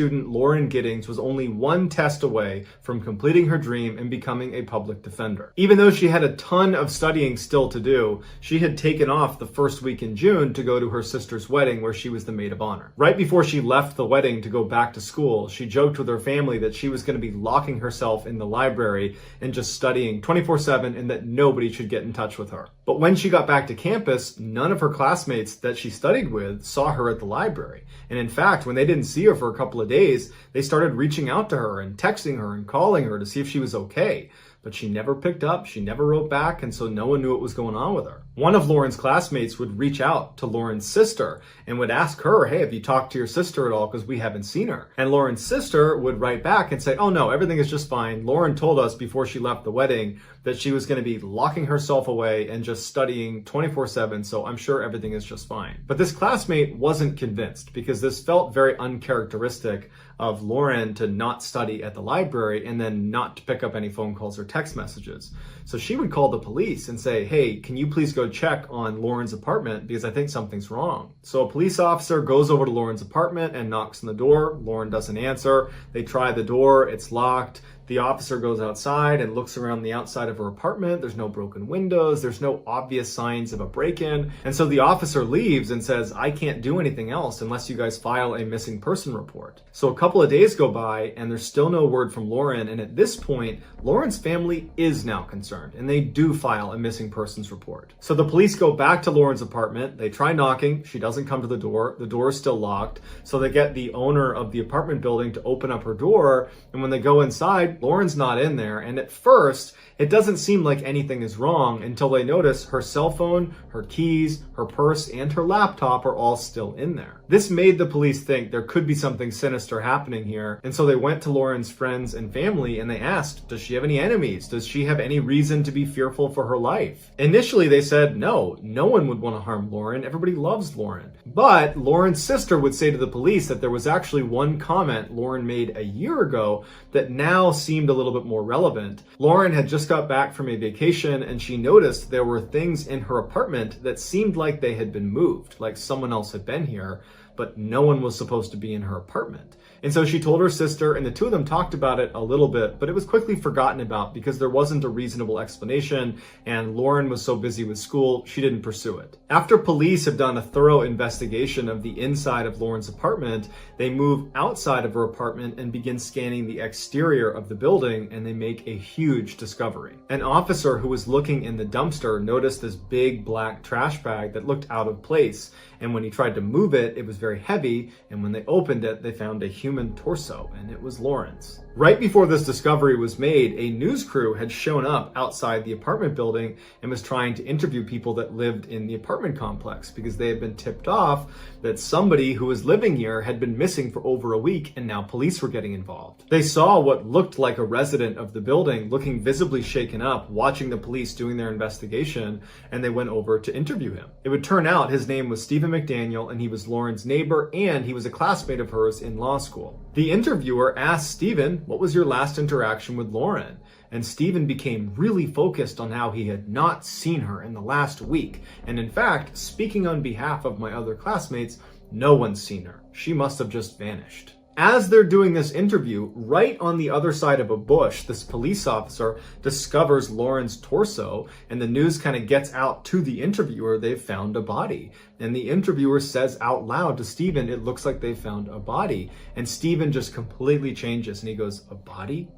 student Lauren Giddings was only one test away from completing her dream and becoming a public defender. Even though she had a ton of studying still to do, she had taken off the first week in June to go to her sister's wedding where she was the maid of honor. Right before she left the wedding to go back to school, she joked with her family that she was going to be locking herself in the library and just studying 24/7 and that nobody should get in touch with her. But when she got back to campus, none of her classmates that she studied with saw her at the library. And in fact, when they didn't see her for a couple of days, they started reaching out to her and texting her and calling her to see if she was okay. But she never picked up, she never wrote back, and so no one knew what was going on with her. One of Lauren's classmates would reach out to Lauren's sister and would ask her, hey, have you talked to your sister at all? Because we haven't seen her. And Lauren's sister would write back and say, oh no, everything is just fine. Lauren told us before she left the wedding that she was going to be locking herself away and just studying 24/7, so I'm sure everything is just fine. But this classmate wasn't convinced because this felt very uncharacteristic of Lauren to not study at the library and then not to pick up any phone calls or text messages. So she would call the police and say, hey, can you please go check on Lauren's apartment because I think something's wrong. So a police officer goes over to Lauren's apartment and knocks on the door. Lauren doesn't answer. They try the door, it's locked. The officer goes outside and looks around the outside of her apartment. There's no broken windows. There's no obvious signs of a break-in. And so the officer leaves and says, I can't do anything else unless you guys file a missing person report. So a couple of days go by and there's still no word from Lauren. And at this point, Lauren's family is now concerned and they do file a missing persons report. So the police go back to Lauren's apartment. They try knocking. She doesn't come to the door. The door is still locked. So they get the owner of the apartment building to open up her door. And when they go inside, Lauren's not in there, and at first, it doesn't seem like anything is wrong until they notice her cell phone, her keys, her purse, and her laptop are all still in there. This made the police think there could be something sinister happening here, and so they went to Lauren's friends and family and they asked, does she have any enemies? Does she have any reason to be fearful for her life? Initially, they said no one would want to harm Lauren. Everybody loves Lauren. But Lauren's sister would say to the police that there was actually one comment Lauren made a year ago that now seemed a little bit more relevant. Lauren had just got back from a vacation and she noticed there were things in her apartment that seemed like they had been moved, like someone else had been here, but no one was supposed to be in her apartment. And so she told her sister, and the two of them talked about it a little bit, but it was quickly forgotten about because there wasn't a reasonable explanation, and Lauren was so busy with school, she didn't pursue it. After police have done a thorough investigation of the inside of Lauren's apartment, they move outside of her apartment and begin scanning the exterior of the building, and they make a huge discovery. An officer who was looking in the dumpster noticed this big black trash bag that looked out of place, and when he tried to move it, it was very heavy, and when they opened it, they found a human torso, and it was Lauren's. Right before this discovery was made, a news crew had shown up outside the apartment building and was trying to interview people that lived in the apartment complex because they had been tipped off that somebody who was living here had been missing for over a week and now police were getting involved. They saw what looked like a resident of the building looking visibly shaken up, watching the police doing their investigation, and they went over to interview him. It would turn out his name was Stephen McDaniel and he was Lauren's neighbor and he was a classmate of hers in law school. The interviewer asked Stephen, what was your last interaction with Lauren? And Stephen became really focused on how he had not seen her in the last week. And in fact, speaking on behalf of my other classmates, no one's seen her. She must have just vanished. As they're doing this interview, right on the other side of a bush, this police officer discovers Lauren's torso, and the news kind of gets out to the interviewer, they've found a body. And the interviewer says out loud to Stephen, it looks like they found a body. And Stephen just completely changes and he goes, a body?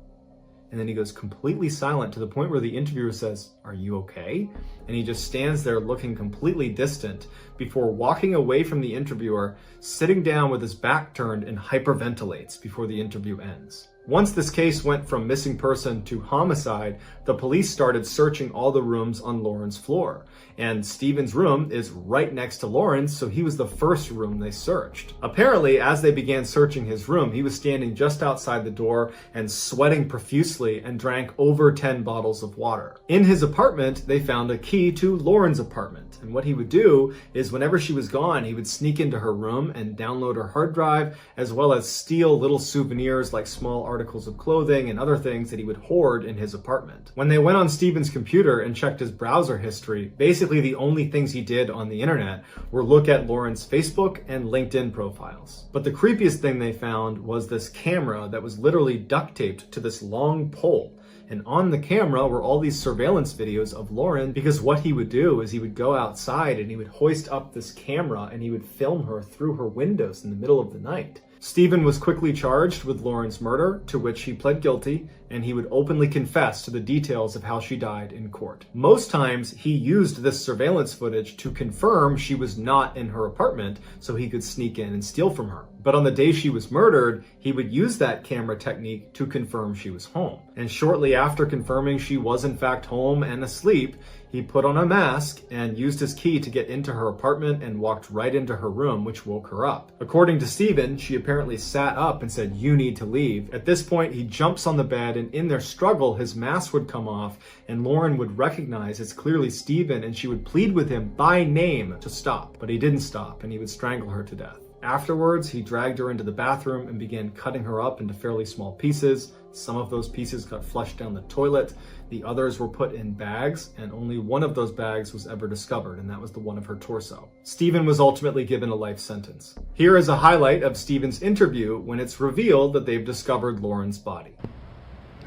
And then he goes completely silent to the point where the interviewer says, are you okay? And he just stands there looking completely distant before walking away from the interviewer, sitting down with his back turned and hyperventilates before the interview ends. Once this case went from missing person to homicide, the police started searching all the rooms on Lauren's floor. And Stephen's room is right next to Lauren's, so he was the first room they searched. Apparently, as they began searching his room, he was standing just outside the door and sweating profusely and drank over 10 bottles of water. In his apartment, they found a key to Lauren's apartment. And what he would do is whenever she was gone, he would sneak into her room and download her hard drive, as well as steal little souvenirs like small artifacts articles of clothing and other things that he would hoard in his apartment. When they went on Stephen's computer and checked his browser history, basically the only things he did on the internet were look at Lauren's Facebook and LinkedIn profiles. But the creepiest thing they found was this camera that was literally duct taped to this long pole. And on the camera were all these surveillance videos of Lauren, because what he would do is he would go outside and he would hoist up this camera and he would film her through her windows in the middle of the night. Stephen was quickly charged with Lauren's murder, to which he pled guilty, and he would openly confess to the details of how she died in court. Most times, he used this surveillance footage to confirm she was not in her apartment so he could sneak in and steal from her. But on the day she was murdered, he would use that camera technique to confirm she was home. And shortly after confirming she was in fact home and asleep, he put on a mask and used his key to get into her apartment and walked right into her room, which woke her up. According to Stephen, she apparently sat up and said, "You need to leave." At this point, he jumps on the bed, and in their struggle, his mask would come off and Lauren would recognize it's clearly Stephen, and she would plead with him by name to stop. But he didn't stop, and he would strangle her to death. Afterwards, he dragged her into the bathroom and began cutting her up into fairly small pieces. Some of those pieces got flushed down the toilet. The others were put in bags, and only one of those bags was ever discovered, and that was the one of her torso. Stephen was ultimately given a life sentence. Here is a highlight of Stephen's interview when it's revealed that they've discovered Lauren's body.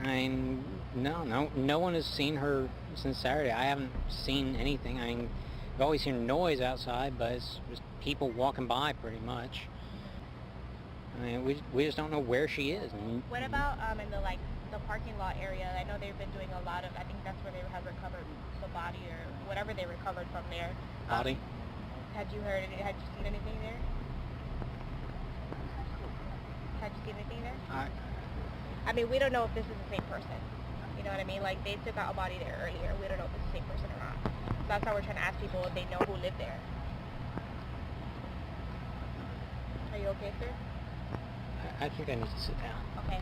I mean, no one has seen her since Saturday. I haven't seen anything. I mean, I've always heard noise outside, but it's just people walking by pretty much. I mean, we just don't know where she is. What about in the parking lot area? I know they've been doing a lot of, I think that's where they have recovered the body or whatever they recovered from there. Body? Had you seen anything there? Had you seen anything there? I mean, we don't know if this is the same person. You know what I mean? Like, they took out a body there earlier. We don't know if it's the same person or not. So that's why we're trying to ask people if they know who lived there. Are you okay, sir? I think I need to sit down. Okay.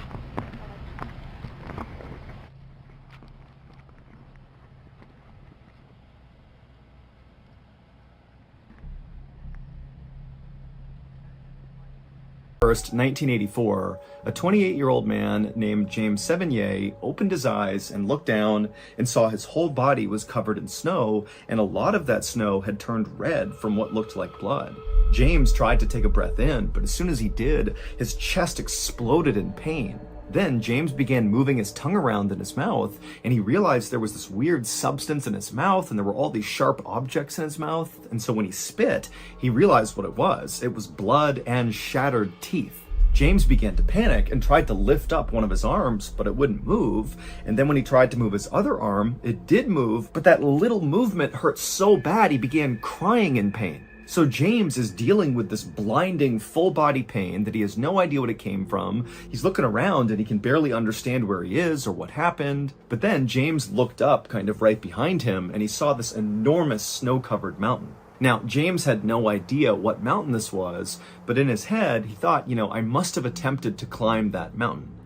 First, 1984, a 28-year-old man named James Sevigny opened his eyes and looked down and saw his whole body was covered in snow, and a lot of that snow had turned red from what looked like blood. James tried to take a breath in, but as soon as he did, his chest exploded in pain. Then James began moving his tongue around in his mouth, and he realized there was this weird substance in his mouth, and there were all these sharp objects in his mouth. And so when he spit, he realized what it was. It was blood and shattered teeth. James began to panic and tried to lift up one of his arms, but it wouldn't move. And then when he tried to move his other arm, it did move, but that little movement hurt so bad he began crying in pain. So James is dealing with this blinding full body pain that he has no idea what it came from. He's looking around and he can barely understand where he is or what happened. But then James looked up kind of right behind him and he saw this enormous snow-covered mountain. Now, James had no idea what mountain this was, but in his head, he thought, I must have attempted to climb that mountain.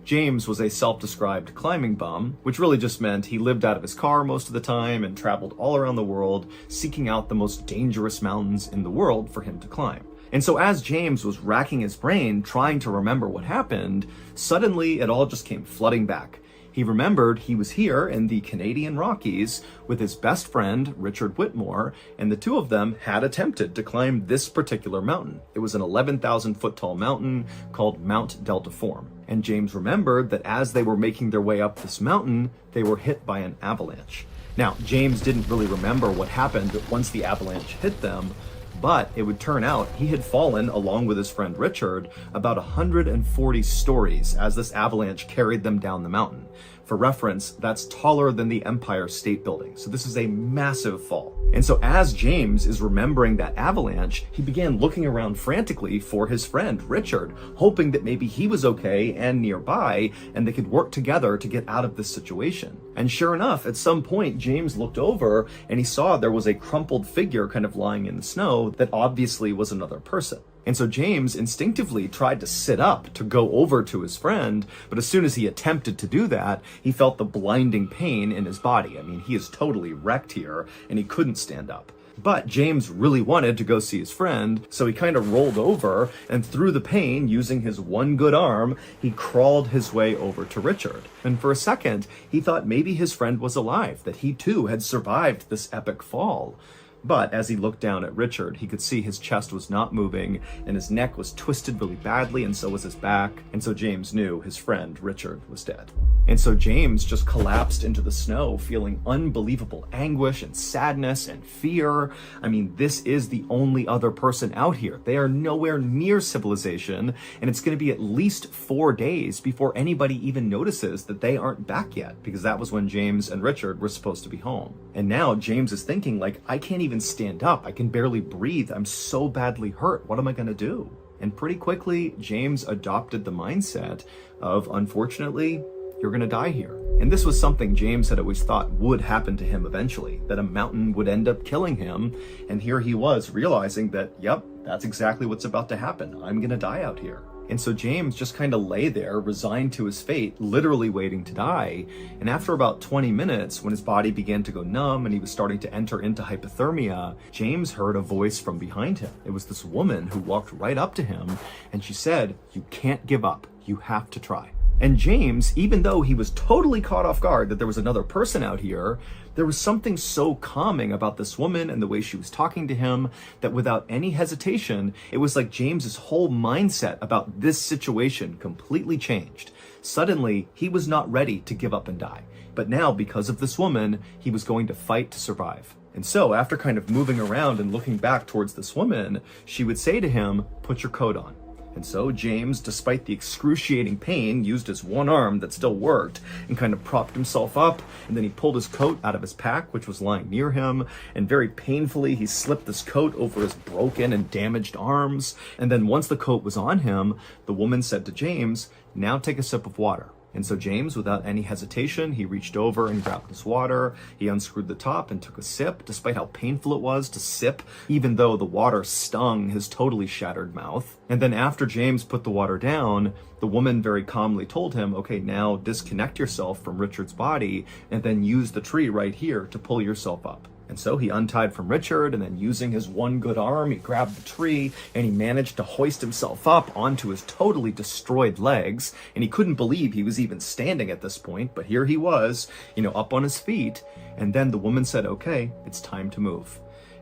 James was a self-described climbing bum, which really just meant he lived out of his car most of the time and traveled all around the world, seeking out the most dangerous mountains in the world for him to climb. And so as James was racking his brain, trying to remember what happened, suddenly it all just came flooding back. He remembered he was here in the Canadian Rockies with his best friend, Richard Whitmore, and the two of them had attempted to climb this particular mountain. It was an 11,000 foot tall mountain called Mount Deltaform. And James remembered that as they were making their way up this mountain, they were hit by an avalanche. Now, James didn't really remember what happened once the avalanche hit them, but it would turn out he had fallen, along with his friend Richard, about 140 stories as this avalanche carried them down the mountain. For reference, that's taller than the Empire State Building, so this is a massive fall. And so as James is remembering that avalanche, he began looking around frantically for his friend Richard, hoping that maybe he was okay and nearby, and they could work together to get out of this situation. And sure enough, at some point, James looked over and he saw there was a crumpled figure kind of lying in the snow that obviously was another person. And so James instinctively tried to sit up to go over to his friend, but as soon as he attempted to do that, he felt the blinding pain in his body. I mean, he is totally wrecked here, and he couldn't stand up. But James really wanted to go see his friend, so he kind of rolled over, and through the pain, using his one good arm, he crawled his way over to Richard. And for a second, he thought maybe his friend was alive, that he too had survived this epic fall. But as he looked down at Richard, he could see his chest was not moving, and his neck was twisted really badly, and so was his back. And so James knew his friend, Richard, was dead. And so James just collapsed into the snow, feeling unbelievable anguish and sadness and fear. I mean, this is the only other person out here. They are nowhere near civilization, and it's going to be at least 4 days before anybody even notices that they aren't back yet, because that was when James and Richard were supposed to be home. And now James is thinking, like, I can't even stand up. I can barely breathe. I'm so badly hurt. What am I going to do? And pretty quickly, James adopted the mindset of, unfortunately, you're going to die here. And this was something James had always thought would happen to him eventually, that a mountain would end up killing him. And here he was realizing that, yep, that's exactly what's about to happen. I'm going to die out here. And so James just kind of lay there, resigned to his fate, literally waiting to die. And after about 20 minutes, when his body began to go numb and he was starting to enter into hypothermia, James heard a voice from behind him. It was this woman who walked right up to him, and she said, "You can't give up. You have to try." And James, even though he was totally caught off guard that there was another person out here, there was something so calming about this woman and the way she was talking to him that without any hesitation, it was like James's whole mindset about this situation completely changed. Suddenly, he was not ready to give up and die. But now, because of this woman, he was going to fight to survive. And so, after kind of moving around and looking back towards this woman, she would say to him, "Put your coat on." And so James, despite the excruciating pain, used his one arm that still worked and kind of propped himself up. And then he pulled his coat out of his pack, which was lying near him. And very painfully, he slipped this coat over his broken and damaged arms. And then once the coat was on him, the woman said to James, "Now take a sip of water." And so James, without any hesitation, he reached over and grabbed his water. He unscrewed the top and took a sip, despite how painful it was to sip, even though the water stung his totally shattered mouth. And then after James put the water down, the woman very calmly told him, "Okay, now disconnect yourself from Richard's body and then use the tree right here to pull yourself up." And so he untied from Richard, and then using his one good arm, he grabbed the tree and he managed to hoist himself up onto his totally destroyed legs. And he couldn't believe he was even standing at this point, but here he was, up on his feet. And then the woman said, "Okay, it's time to move."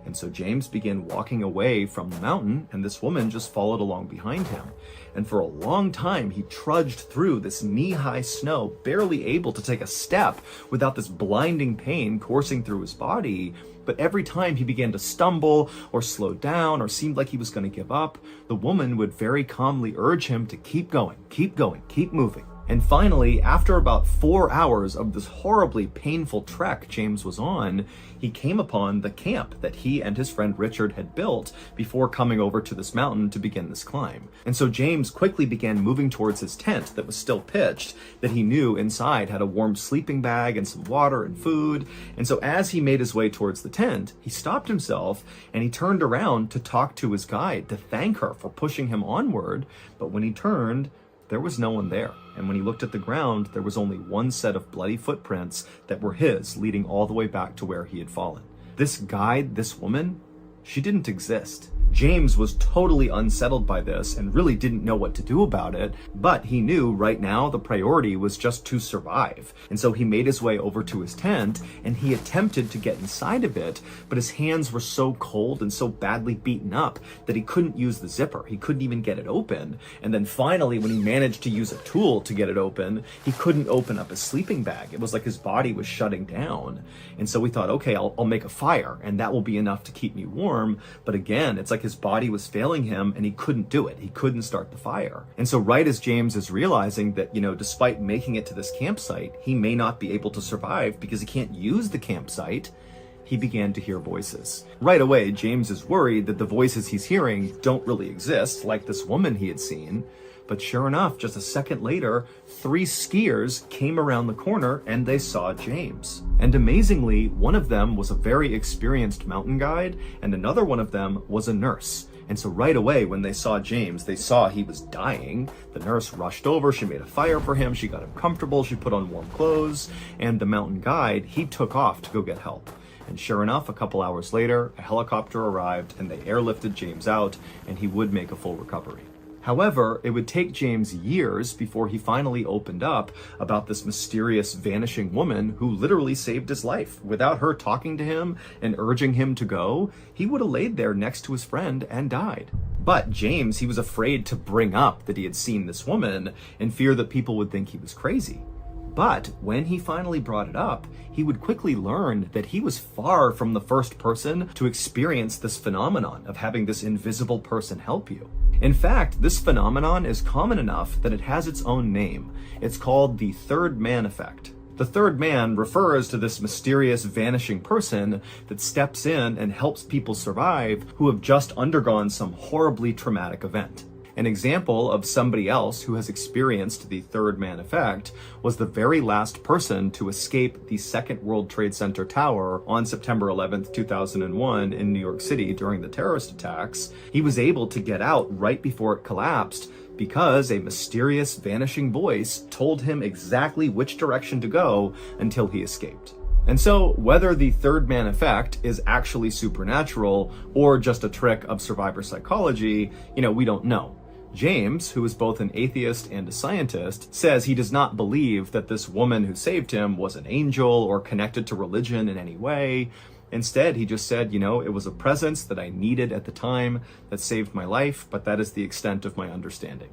And so James began walking away from the mountain, and this woman just followed along behind him. And for a long time, he trudged through this knee-high snow, barely able to take a step without this blinding pain coursing through his body. But every time he began to stumble or slow down or seemed like he was going to give up, the woman would very calmly urge him to keep going, keep moving. And finally, after about 4 hours of this horribly painful trek James was on, he came upon the camp that he and his friend Richard had built before coming over to this mountain to begin this climb. And so James quickly began moving towards his tent that was still pitched, that he knew inside had a warm sleeping bag and some water and food. And so as he made his way towards the tent, he stopped himself and he turned around to talk to his guide, to thank her for pushing him onward. But when he turned, there was no one there. And when he looked at the ground, there was only one set of bloody footprints that were his, leading all the way back to where he had fallen. This guide, this woman, she didn't exist. James was totally unsettled by this and really didn't know what to do about it, but he knew right now the priority was just to survive. And so he made his way over to his tent and he attempted to get inside of it, but his hands were so cold and so badly beaten up that he couldn't use the zipper. He couldn't even get it open. And then finally, when he managed to use a tool to get it open, he couldn't open up his sleeping bag. It was like his body was shutting down. And so we thought, okay, I'll make a fire and that will be enough to keep me warm. But again, it's like his body was failing him and he couldn't do it. He couldn't start the fire. And so right as James is realizing that, despite making it to this campsite, he may not be able to survive because he can't use the campsite, he began to hear voices. Right away, James is worried that the voices he's hearing don't really exist, like this woman he had seen. But sure enough, just a second later, 3 skiers came around the corner and they saw James. And amazingly, one of them was a very experienced mountain guide and another one of them was a nurse. And so right away, when they saw James, they saw he was dying. The nurse rushed over, she made a fire for him, she got him comfortable, she put on warm clothes, and the mountain guide, he took off to go get help. And sure enough, a couple hours later, a helicopter arrived and they airlifted James out, and he would make a full recovery. However, it would take James years before he finally opened up about this mysterious vanishing woman who literally saved his life. Without her talking to him and urging him to go, he would have laid there next to his friend and died. But James, he was afraid to bring up that he had seen this woman in fear that people would think he was crazy. But when he finally brought it up, he would quickly learn that he was far from the first person to experience this phenomenon of having this invisible person help you. In fact, this phenomenon is common enough that it has its own name. It's called the third man effect. The third man refers to this mysterious vanishing person that steps in and helps people survive who have just undergone some horribly traumatic event. An example of somebody else who has experienced the third man effect was the very last person to escape the Second World Trade Center tower on September 11th, 2001 in New York City during the terrorist attacks. He was able to get out right before it collapsed because a mysterious vanishing voice told him exactly which direction to go until he escaped. And so, whether the third man effect is actually supernatural or just a trick of survivor psychology, we don't know. James, who is both an atheist and a scientist, says he does not believe that this woman who saved him was an angel or connected to religion in any way. Instead, he just said, it was a presence that I needed at the time that saved my life, but that is the extent of my understanding.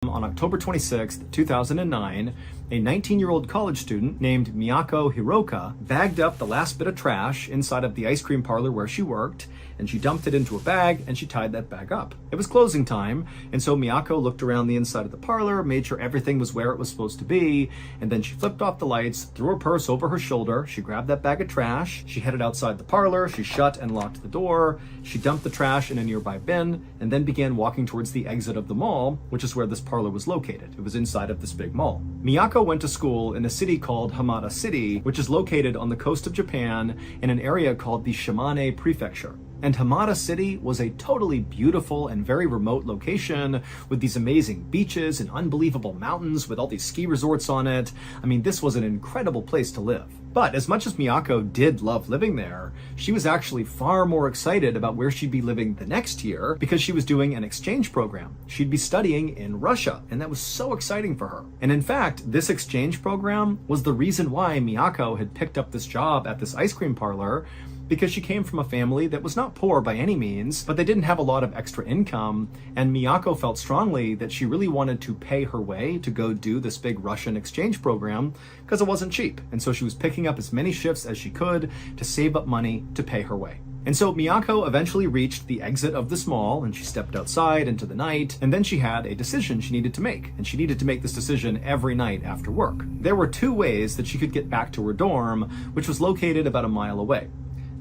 On October 26, 2009, a 19-year-old college student named Miyako Hiroka bagged up the last bit of trash inside of the ice cream parlor where she worked, and she dumped it into a bag and she tied that bag up. It was closing time, and so Miyako looked around the inside of the parlor, made sure everything was where it was supposed to be, and then she flipped off the lights, threw her purse over her shoulder, she grabbed that bag of trash, she headed outside the parlor, she shut and locked the door, she dumped the trash in a nearby bin, and then began walking towards the exit of the mall, which is where this parlor was located. It was inside of this big mall. Miyako went to school in a city called Hamada City, which is located on the coast of Japan in an area called the Shimane Prefecture. And Hamada City was a totally beautiful and very remote location with these amazing beaches and unbelievable mountains with all these ski resorts on it. I mean, this was an incredible place to live. But as much as Miyako did love living there, she was actually far more excited about where she'd be living the next year because she was doing an exchange program. She'd be studying in Russia, and that was so exciting for her. And in fact, this exchange program was the reason why Miyako had picked up this job at this ice cream parlor, because she came from a family that was not poor by any means, but they didn't have a lot of extra income, and Miyako felt strongly that she really wanted to pay her way to go do this big Russian exchange program because it wasn't cheap. And so she was picking up as many shifts as she could to save up money to pay her way. And so Miyako eventually reached the exit of this mall, and she stepped outside into the night, and then she had a decision she needed to make, and she needed to make this decision every night after work. There were two ways that she could get back to her dorm, which was located about a mile away.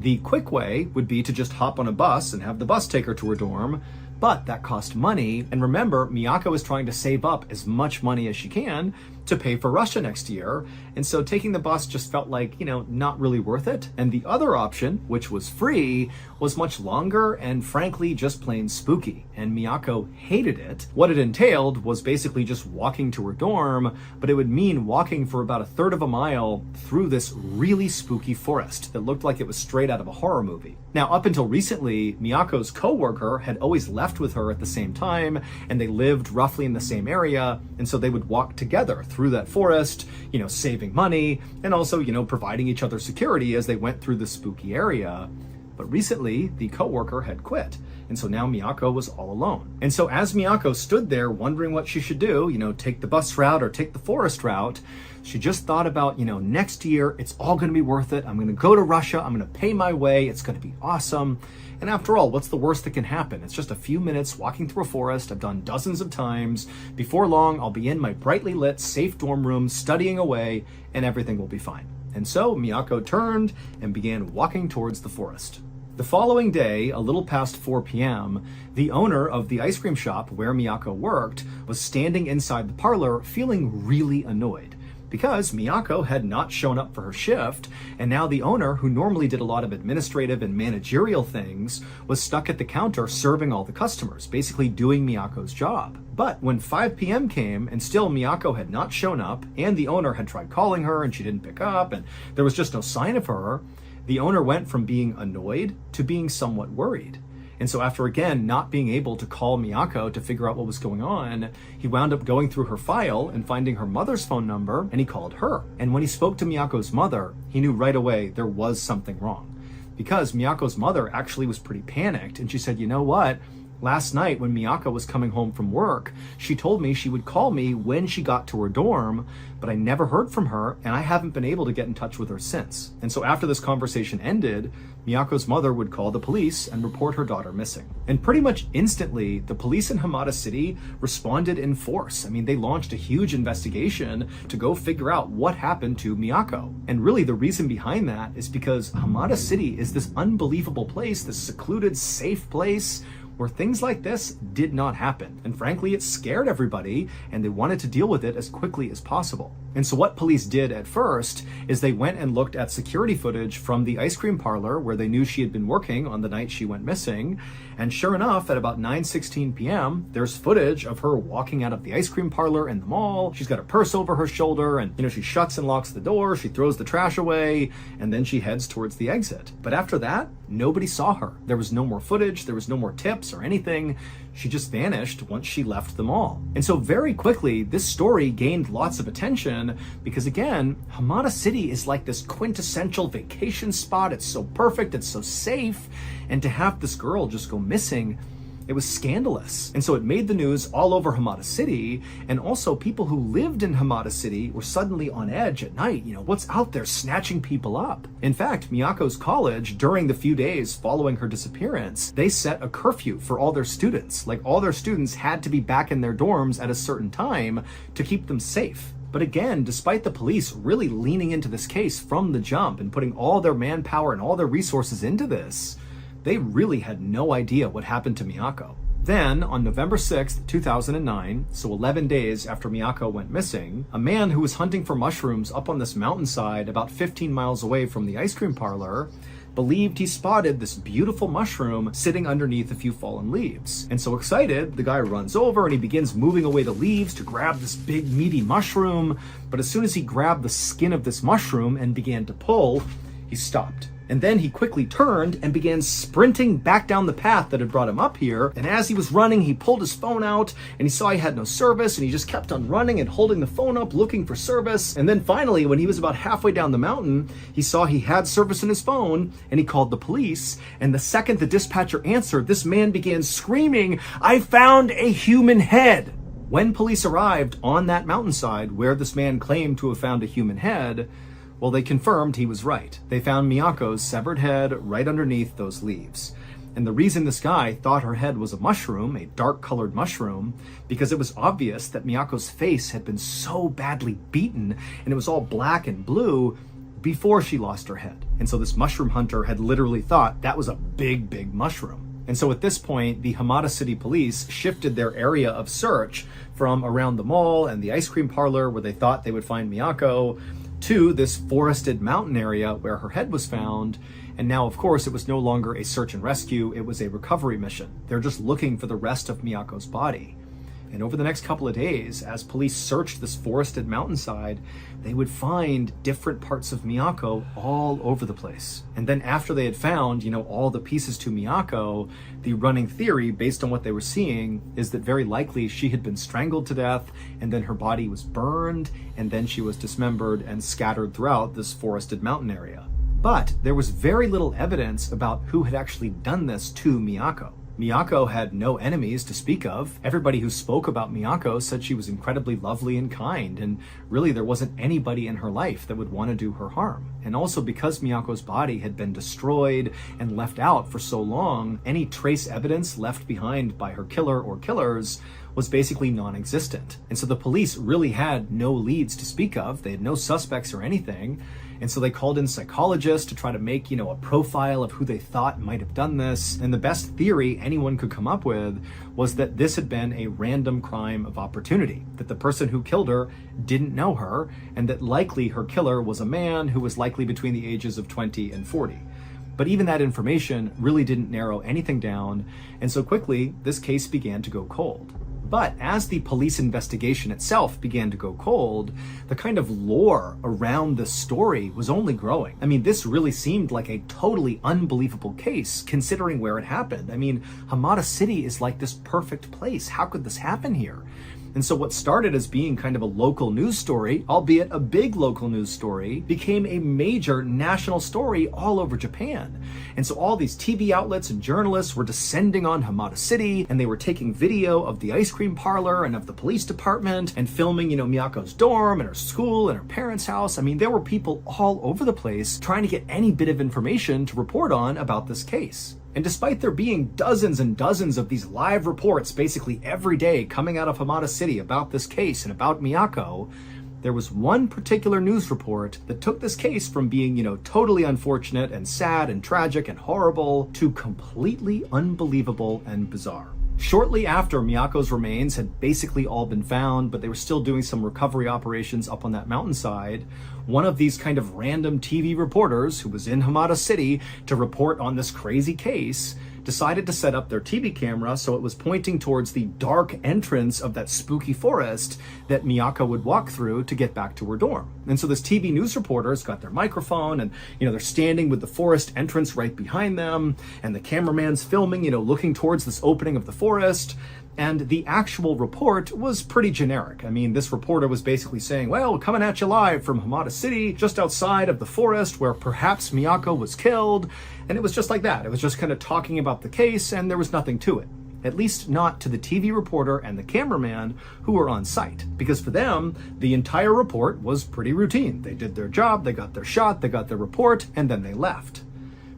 The quick way would be to just hop on a bus and have the bus take her to her dorm, but that cost money. And remember, Miyako is trying to save up as much money as she can to pay for Russia next year. And so taking the bus just felt like, not really worth it. And the other option, which was free, was much longer and frankly just plain spooky. And Miyako hated it. What it entailed was basically just walking to her dorm, but it would mean walking for about a third of a mile through this really spooky forest that looked like it was straight out of a horror movie. Now, up until recently, Miyako's coworker had always left with her at the same time, and they lived roughly in the same area, and so they would walk together through that forest, saving money, and also, providing each other security as they went through the spooky area. But recently, the coworker had quit, and so now Miyako was all alone. And so as Miyako stood there wondering what she should do, take the bus route or take the forest route, she just thought about, next year, it's all going to be worth it. I'm going to go to Russia. I'm going to pay my way. It's going to be awesome. And after all, what's the worst that can happen? It's just a few minutes walking through a forest. I've done dozens of times. Before long, I'll be in my brightly lit, safe dorm room, studying away, and everything will be fine. And so Miyako turned and began walking towards the forest. The following day, a little past 4 p.m., the owner of the ice cream shop where Miyako worked was standing inside the parlor feeling really annoyed, because Miyako had not shown up for her shift, and now the owner, who normally did a lot of administrative and managerial things, was stuck at the counter serving all the customers, basically doing Miyako's job. But when 5 p.m. came and still Miyako had not shown up, and the owner had tried calling her and she didn't pick up, and there was just no sign of her, the owner went from being annoyed to being somewhat worried. And so after again not being able to call Miyako to figure out what was going on, he wound up going through her file and finding her mother's phone number, and he called her. And when he spoke to Miyako's mother, he knew right away there was something wrong. Because Miyako's mother actually was pretty panicked, and she said, you know what? Last night when Miyako was coming home from work, she told me she would call me when she got to her dorm, but I never heard from her, and I haven't been able to get in touch with her since. And so after this conversation ended, Miyako's mother would call the police and report her daughter missing. And pretty much instantly, the police in Hamada City responded in force. I mean, they launched a huge investigation to go figure out what happened to Miyako. And really the reason behind that is because Hamada City is this unbelievable place, this secluded, safe place where things like this did not happen. And frankly, it scared everybody, and they wanted to deal with it as quickly as possible. And so what police did at first is they went and looked at security footage from the ice cream parlor where they knew she had been working on the night she went missing. And sure enough, at about 9:16 p.m., there's footage of her walking out of the ice cream parlor in the mall. She's got a purse over her shoulder, and she shuts and locks the door, she throws the trash away, and then she heads towards the exit. But after that, nobody saw her. There was no more footage, there was no more tips or anything. She just vanished once she left the mall. And so very quickly, this story gained lots of attention because again, Hamada City is like this quintessential vacation spot. It's so perfect, it's so safe. And to have this girl just go missing, it was scandalous. And so it made the news all over Hamada City, and also people who lived in Hamada City were suddenly on edge at night. What's out there snatching people up? In fact, Miyako's college, during the few days following her disappearance, they set a curfew for all their students. Like, all their students had to be back in their dorms at a certain time to keep them safe. But again, despite the police really leaning into this case from the jump and putting all their manpower and all their resources into this, they really had no idea what happened to Miyako. Then, on November 6th, 2009, so 11 days after Miyako went missing, a man who was hunting for mushrooms up on this mountainside about 15 miles away from the ice cream parlor believed he spotted this beautiful mushroom sitting underneath a few fallen leaves. And so excited, the guy runs over and he begins moving away the leaves to grab this big meaty mushroom. But as soon as he grabbed the skin of this mushroom and began to pull, he stopped. And then he quickly turned and began sprinting back down the path that had brought him up here. And as he was running, he pulled his phone out and he saw he had no service, and he just kept on running and holding the phone up looking for service. And then finally, when he was about halfway down the mountain, he saw he had service in his phone and he called the police. And the second the dispatcher answered, this man began screaming, "I found a human head!" When police arrived on that mountainside where this man claimed to have found a human head, well, they confirmed he was right. They found Miyako's severed head right underneath those leaves. And the reason this guy thought her head was a mushroom, a dark-colored mushroom, because it was obvious that Miyako's face had been so badly beaten and it was all black and blue before she lost her head. And so this mushroom hunter had literally thought that was a big, big mushroom. And so at this point, the Hamada City police shifted their area of search from around the mall and the ice cream parlor where they thought they would find Miyako to this forested mountain area where her head was found. And now, of course, it was no longer a search and rescue, it was a recovery mission. They're just looking for the rest of Miyako's body. And over the next couple of days, as police searched this forested mountainside, they would find different parts of Miyako all over the place. And then after they had found, all the pieces to Miyako, the running theory based on what they were seeing is that very likely she had been strangled to death, and then her body was burned, and then she was dismembered and scattered throughout this forested mountain area. But there was very little evidence about who had actually done this to Miyako. Miyako had no enemies to speak of. Everybody who spoke about Miyako said she was incredibly lovely and kind, and really there wasn't anybody in her life that would want to do her harm. And also because Miyako's body had been destroyed and left out for so long, any trace evidence left behind by her killer or killers was basically non-existent. And so the police really had no leads to speak of. They had no suspects or anything. And so they called in psychologists to try to make, a profile of who they thought might have done this. And the best theory anyone could come up with was that this had been a random crime of opportunity, that the person who killed her didn't know her, and that likely her killer was a man who was likely between the ages of 20 and 40. But even that information really didn't narrow anything down, and so quickly this case began to go cold. But as the police investigation itself began to go cold, the kind of lore around the story was only growing. I mean, this really seemed like a totally unbelievable case considering where it happened. I mean, Hamada City is like this perfect place. How could this happen here? And so what started as being kind of a local news story, albeit a big local news story, became a major national story all over Japan. And so all these TV outlets and journalists were descending on Hamada City, and they were taking video of the ice cream parlor and of the police department and filming, Miyako's dorm and her school and her parents' house. I mean, there were people all over the place trying to get any bit of information to report on about this case. And despite there being dozens and dozens of these live reports basically every day coming out of Hamada City about this case and about Miyako, there was one particular news report that took this case from being, totally unfortunate and sad and tragic and horrible to completely unbelievable and bizarre. Shortly after Miyako's remains had basically all been found, but they were still doing some recovery operations up on that mountainside, one of these kind of random TV reporters who was in Hamada City to report on this crazy case decided to set up their TV camera so it was pointing towards the dark entrance of that spooky forest that Miyako would walk through to get back to her dorm. And so this TV news reporter's got their microphone and, they're standing with the forest entrance right behind them, and the cameraman's filming, looking towards this opening of the forest. And the actual report was pretty generic. I mean, this reporter was basically saying, well, coming at you live from Hamada City, just outside of the forest where perhaps Miyako was killed. And it was just like that. It was just kind of talking about the case, and there was nothing to it. At least not to the TV reporter and the cameraman who were on site. Because for them, the entire report was pretty routine. They did their job, they got their shot, they got their report, and then they left.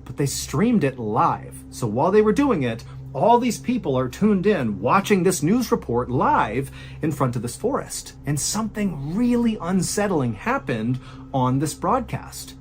But they streamed it live. So while they were doing it, all these people are tuned in watching this news report live in front of this forest. And something really unsettling happened on this broadcast.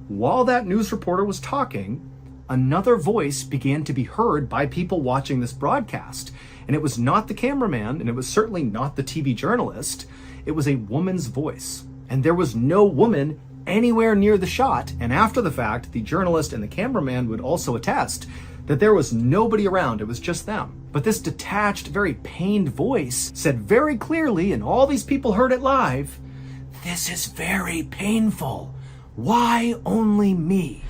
While that news reporter was talking, another voice began to be heard by people watching this broadcast. And it was not the cameraman, and it was certainly not the TV journalist. It was a woman's voice. And there was no woman anywhere near the shot. And after the fact, the journalist and the cameraman would also attest that there was nobody around, it was just them. But this detached, very pained voice said very clearly, and all these people heard it live, "This is very painful. Why only me?"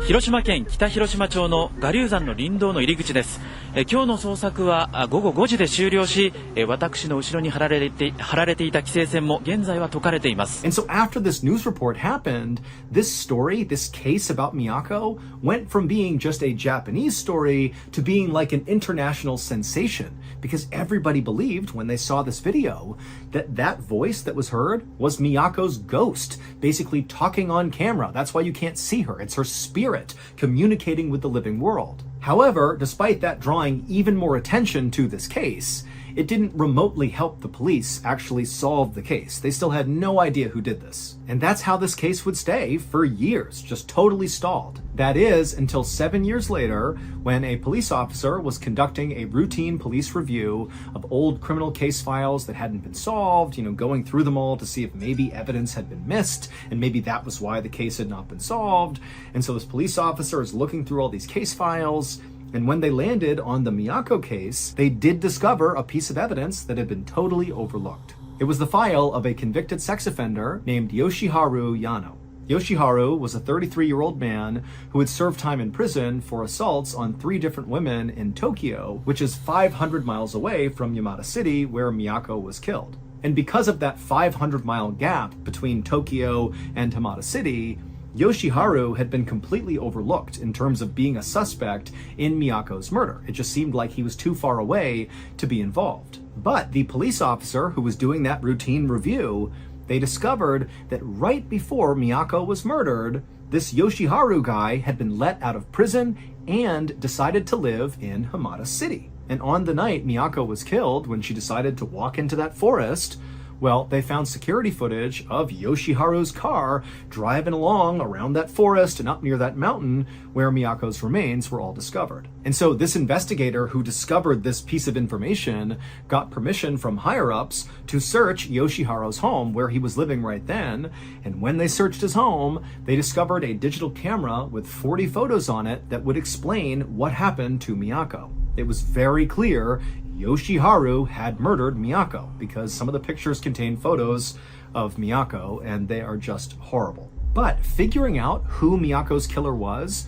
広島県北広島町の我流山の林道の入り口です。今日の捜索は午後5時で終了し、私の後ろに張られていた規制線も現在は解かれています。And so after this news report happened, this story, this case about Miyako, went from being just a Japanese story to being like an international sensation, because everybody believed when they saw this video that that voice that was heard was Miyako's ghost, basically talking on camera. That's why you can't see her. It's her spirit communicating with the living world. However, despite that drawing even more attention to this case, it didn't remotely help the police actually solve the case. They still had no idea who did this. And that's how this case would stay for years, just totally stalled. That is, until 7 years later, when a police officer was conducting a routine police review of old criminal case files that hadn't been solved, going through them all to see if maybe evidence had been missed, and maybe that was why the case had not been solved. And so this police officer is looking through all these case files, and when they landed on the Miyako case, they did discover a piece of evidence that had been totally overlooked. It was the file of a convicted sex offender named Yoshiharu Yano. Yoshiharu was a 33-year-old man who had served time in prison for assaults on 3 different women in Tokyo, which is 500 miles away from Yamada City, where Miyako was killed. And because of that 500-mile gap between Tokyo and Hamada City, Yoshiharu had been completely overlooked in terms of being a suspect in Miyako's murder. It just seemed like he was too far away to be involved. But the police officer who was doing that routine review, they discovered that right before Miyako was murdered, this Yoshiharu guy had been let out of prison and decided to live in Hamada City. And on the night Miyako was killed, when she decided to walk into that forest, Well, they found security footage of Yoshiharu's car driving along around that forest and up near that mountain where Miyako's remains were all discovered. And so this investigator who discovered this piece of information got permission from higher-ups to search Yoshiharu's home where he was living right then. And when they searched his home, they discovered a digital camera with 40 photos on it that would explain what happened to Miyako. It was very clear Yoshiharu had murdered Miyako because some of the pictures contain photos of Miyako and they are just horrible. But figuring out who Miyako's killer was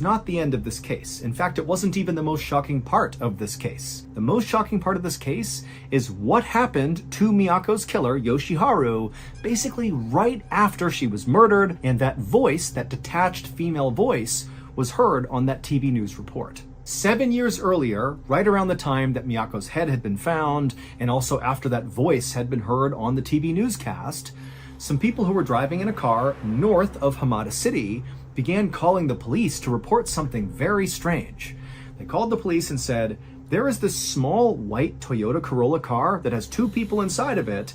not the end of this case. In fact, it wasn't even the most shocking part of this case. The most shocking part of this case is what happened to Miyako's killer, Yoshiharu, basically right after she was murdered, and that voice, that detached female voice, was heard on that TV news report. 7 years earlier, right around the time that Miyako's head had been found, and also after that voice had been heard on the TV newscast, some people who were driving in a car north of Hamada City began calling the police to report something very strange. They called the police and said, there is this small white Toyota Corolla car that has 2 people inside of it,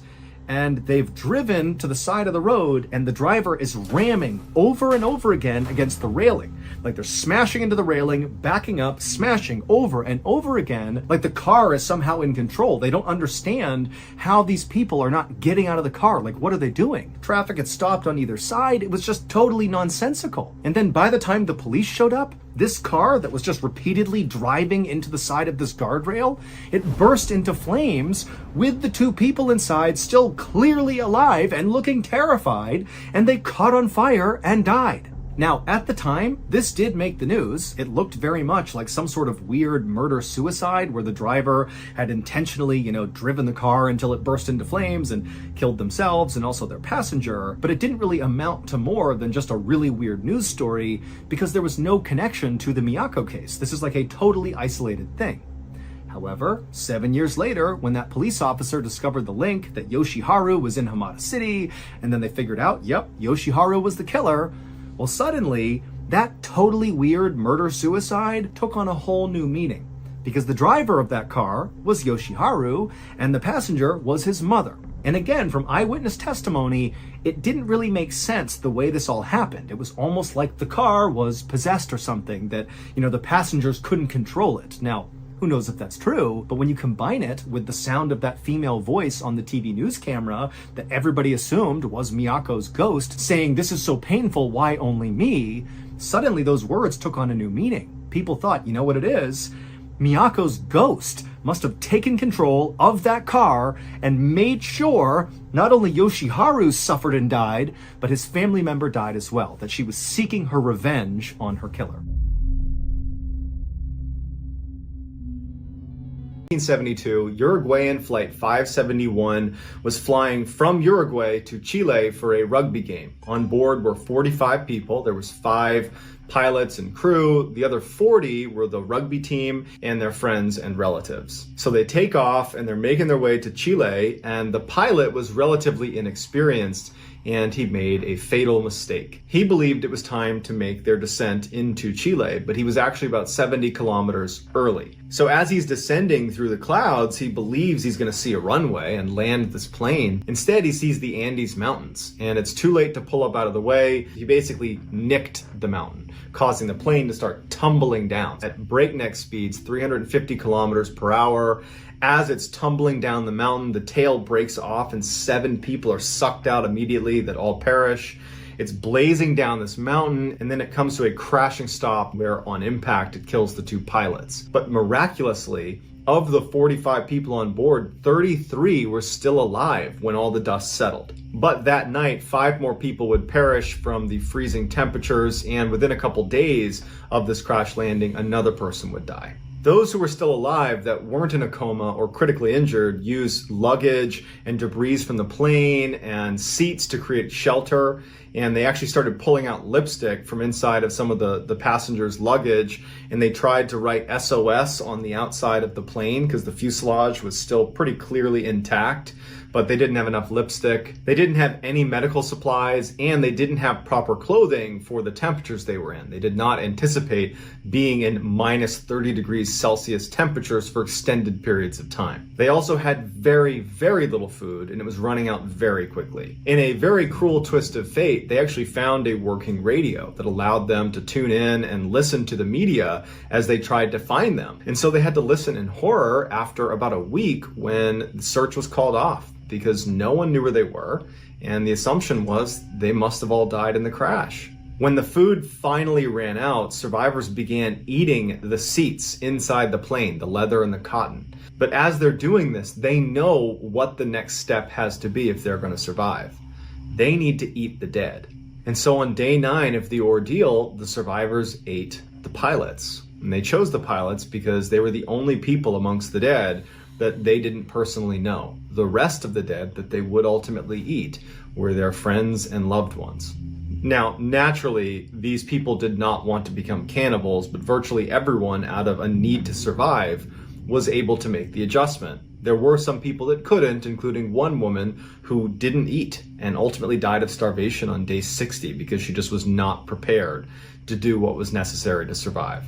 and they've driven to the side of the road and the driver is ramming over and over again against the railing. Like they're smashing into the railing, backing up, smashing over and over again, like the car is somehow in control. They don't understand how these people are not getting out of the car. Like, what are they doing? Traffic had stopped on either side. It was just totally nonsensical. And then by the time the police showed up, this car that was just repeatedly driving into the side of this guardrail, it burst into flames with the 2 people inside still clearly alive and looking terrified, and they caught on fire and died. Now, at the time, this did make the news. It looked very much like some sort of weird murder-suicide where the driver had intentionally, driven the car until it burst into flames and killed themselves and also their passenger. But it didn't really amount to more than just a really weird news story because there was no connection to the Miyako case. This is like a totally isolated thing. However, 7 years later, when that police officer discovered the link that Yoshiharu was in Hamada City, and then they figured out, yep, Yoshiharu was the killer, well, suddenly, that totally weird murder-suicide took on a whole new meaning because the driver of that car was Yoshiharu and the passenger was his mother. And again, from eyewitness testimony, it didn't really make sense the way this all happened. It was almost like the car was possessed or something, that, the passengers couldn't control it. Now, who knows if that's true, but when you combine it with the sound of that female voice on the TV news camera that everybody assumed was Miyako's ghost saying, "This is so painful, why only me?" suddenly those words took on a new meaning. People thought, you know what it is? Miyako's ghost must have taken control of that car and made sure not only Yoshiharu suffered and died, but his family member died as well, that she was seeking her revenge on her killer. 1972, Uruguayan Flight 571 was flying from Uruguay to Chile for a rugby game. On board were 45 people. There was 5 pilots and crew. The other 40 were the rugby team and their friends and relatives. So they take off and they're making their way to Chile, and the pilot was relatively inexperienced and he made a fatal mistake. He believed it was time to make their descent into Chile, but he was actually about 70 kilometers early. So as he's descending through the clouds, he believes he's going to see a runway and land this plane. Instead, he sees the Andes Mountains, and it's too late to pull up out of the way. He basically nicked the mountain, causing the plane to start tumbling down at breakneck speeds, 350 kilometers per hour. As it's tumbling down the mountain, the tail breaks off and 7 people are sucked out immediately that all perish. It's blazing down this mountain, and then it comes to a crashing stop where on impact it kills the 2 pilots. But miraculously, of the 45 people on board, 33 were still alive when all the dust settled. But that night, 5 more people would perish from the freezing temperatures, and within a couple days of this crash landing, another person would die. Those who were still alive that weren't in a coma or critically injured used luggage and debris from the plane and seats to create shelter. and they actually started pulling out lipstick from inside of some of the passengers' luggage, and they tried to write SOS on the outside of the plane because the fuselage was still pretty clearly intact, but they didn't have enough lipstick. They didn't have any medical supplies, and they didn't have proper clothing for the temperatures they were in. They did not anticipate being in minus 30 degrees Celsius temperatures for extended periods of time. They also had very, very little food, and it was running out very quickly. In a very cruel twist of fate, they actually found a working radio that allowed them to tune in and listen to the media as they tried to find them. And so they had to listen in horror after about a week when the search was called off, because no one knew where they were, and the assumption was they must have all died in the crash. When the food finally ran out, survivors began eating the seats inside the plane, the leather and the cotton. But as they're doing this, they know what the next step has to be if they're going to survive. They need to eat the dead. And so on day 9 of the ordeal, the survivors ate the pilots. And they chose the pilots because they were the only people amongst the dead that they didn't personally know. The rest of the dead that they would ultimately eat were their friends and loved ones. Now, naturally, these people did not want to become cannibals, but virtually everyone, out of a need to survive, was able to make the adjustment. There were some people that couldn't, including one woman who didn't eat and ultimately died of starvation on day 60 because she just was not prepared to do what was necessary to survive.